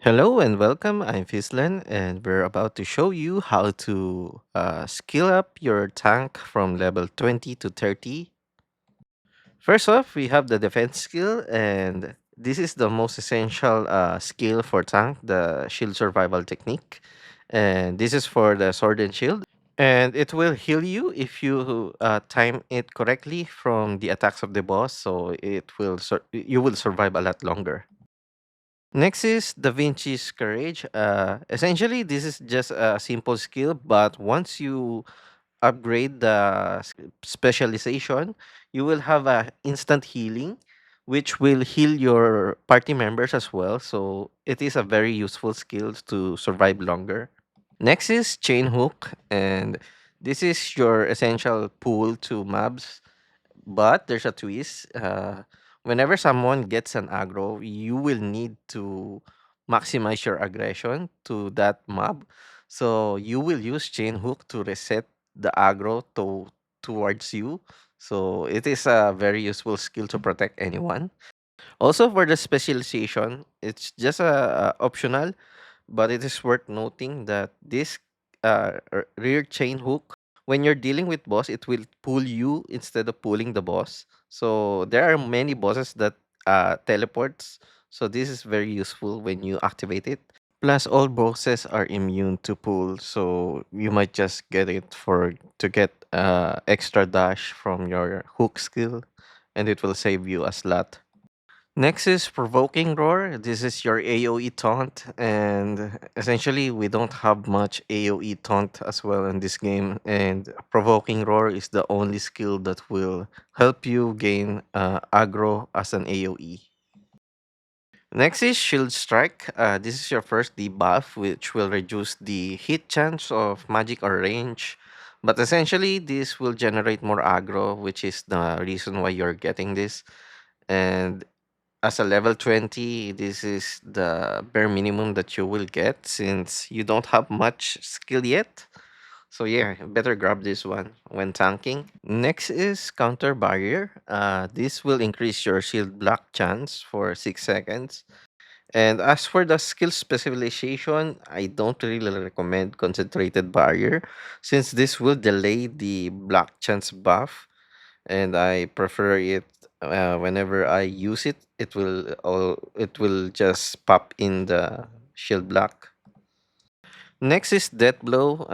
Hello and welcome. I'm Fislen, and we're about to show you how to skill up your tank from level 20 to 30. First off, we have the defense skill, and this is the most essential skill for tank, the shield survival technique. And this is for the sword and shield. And it will heal you if you time it correctly from the attacks of the boss, so you will survive a lot longer. Next is Da Vinci's Courage. Essentially, this is just a simple skill, but once you upgrade the specialization, you will have a instant healing, which will heal your party members as well. So it is a very useful skill to survive longer. Next is Chain Hook, and this is your essential pull to mobs, but there's a twist. Whenever someone gets an aggro, you will need to maximize your aggression to that mob. So you will use chain hook to reset the aggro towards you. So it is a very useful skill to protect anyone. Also for the specialization, it's just optional, but it is worth noting that this rear chain hook, when you're dealing with boss, it will pull you instead of pulling the boss. So there are many bosses that teleports. So this is very useful when you activate it. Plus, all bosses are immune to pull, so you might just get it for to get extra dash from your hook skill, and it will save you a slot. Next is Provoking Roar. This is your AoE taunt, and essentially, we don't have much AoE taunt as well in this game. And Provoking Roar is the only skill that will help you gain aggro as an AoE. Next is Shield Strike. This is your first debuff, which will reduce the hit chance of magic or range. But essentially, this will generate more aggro, which is the reason why you're getting this. And as a level 20, this is the bare minimum that you will get since you don't have much skill yet. So yeah, better grab this one when tanking. Next is Counter Barrier. This will increase your shield block chance for 6 seconds. And as for the skill specialization, I don't really recommend Concentrated Barrier since this will delay the block chance buff, and I prefer it whenever I use it. It will just pop in the shield block. Next is Death Blow.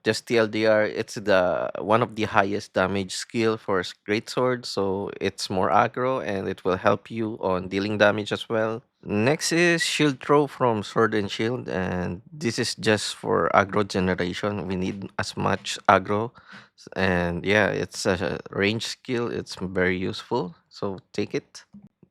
Just TLDR, it's the one of the highest damage skill for Great Sword, so it's more aggro and it will help you on dealing damage as well. Next is Shield Throw from Sword and Shield, and this is just for aggro generation. We need as much aggro, and yeah, it's a range skill. It's very useful, so take it.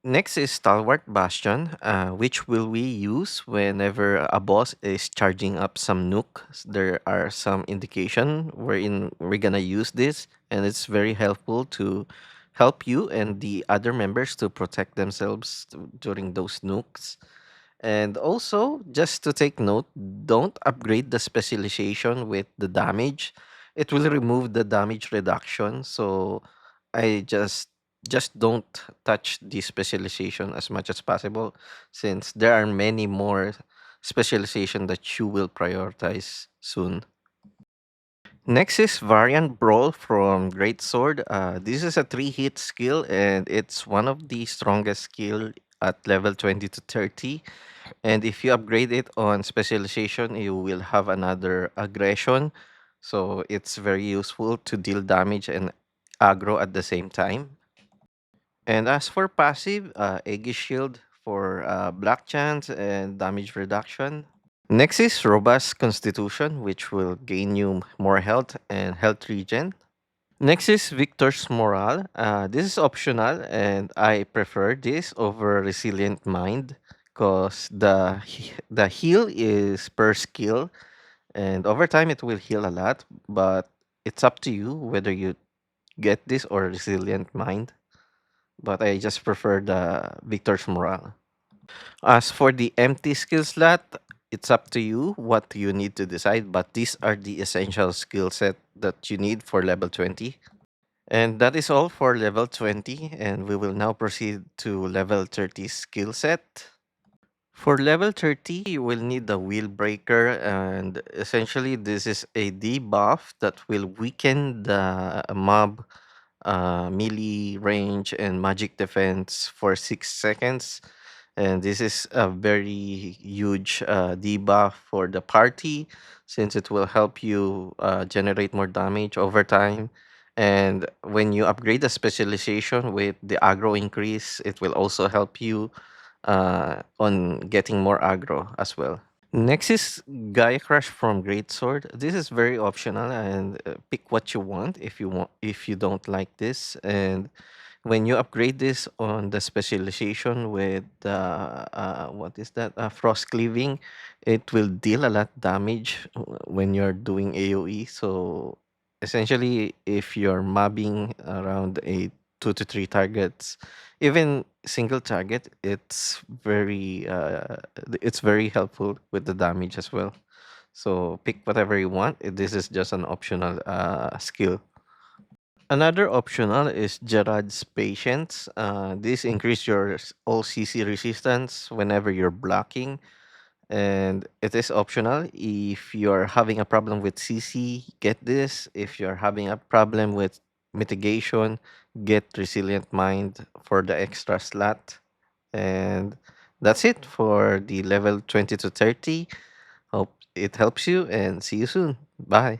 Next is Stalwart Bastion, which will we use whenever a boss is charging up some nukes. There are some indication wherein we're gonna use this, and it's very helpful to help you and the other members to protect themselves during those nukes. And also, just to take note, don't upgrade the specialization with the damage. It will remove the damage reduction. So I just don't touch the specialization as much as possible since there are many more specialization that you will prioritize soon. Next is Variant Brawl from Great Sword. This is a 3-hit skill and it's one of the strongest skill at level 20 to 30. And if you upgrade it on specialization, you will have another aggression. So it's very useful to deal damage and aggro at the same time. And as for passive, Aegis Shield for black chance and damage reduction. Next is Robust Constitution, which will gain you more health and health regen. Next is Victor's Morale. This is optional, and I prefer this over Resilient Mind because the heal is per skill, and over time it will heal a lot. But it's up to you whether you get this or Resilient Mind. But I just prefer the Victor's Morale. As for the empty skill slot, it's up to you what you need to decide. But these are the essential skill set that you need for level 20. And that is all for level 20, and we will now proceed to level 30 skill set. For level 30, you will need the Wheel Breaker, and essentially, this is a debuff that will weaken the mob melee range and magic defense for 6 seconds. And this is a very huge debuff for the party since it will help you generate more damage over time. And when you upgrade the specialization with the aggro increase, it will also help you on getting more aggro as well. Next is Gaia Crush from Greatsword. This is very optional and pick what you want if you don't like this. And when you upgrade this on the specialization with what is that frost cleaving, it will deal a lot damage when you're doing AoE. So essentially, if you're mobbing around a 2 to 3 targets, even single target, it's very helpful with the damage as well. So pick whatever you want. This is just an optional skill. Another optional is Gerard's Patience. This increase your all CC resistance whenever you're blocking, and it is optional. If you're having a problem with CC, get this. If you're having a problem with mitigation, get Resilient Mind for the extra slot. And that's it for the level 20 to 30. Hope it helps you and see you soon. Bye.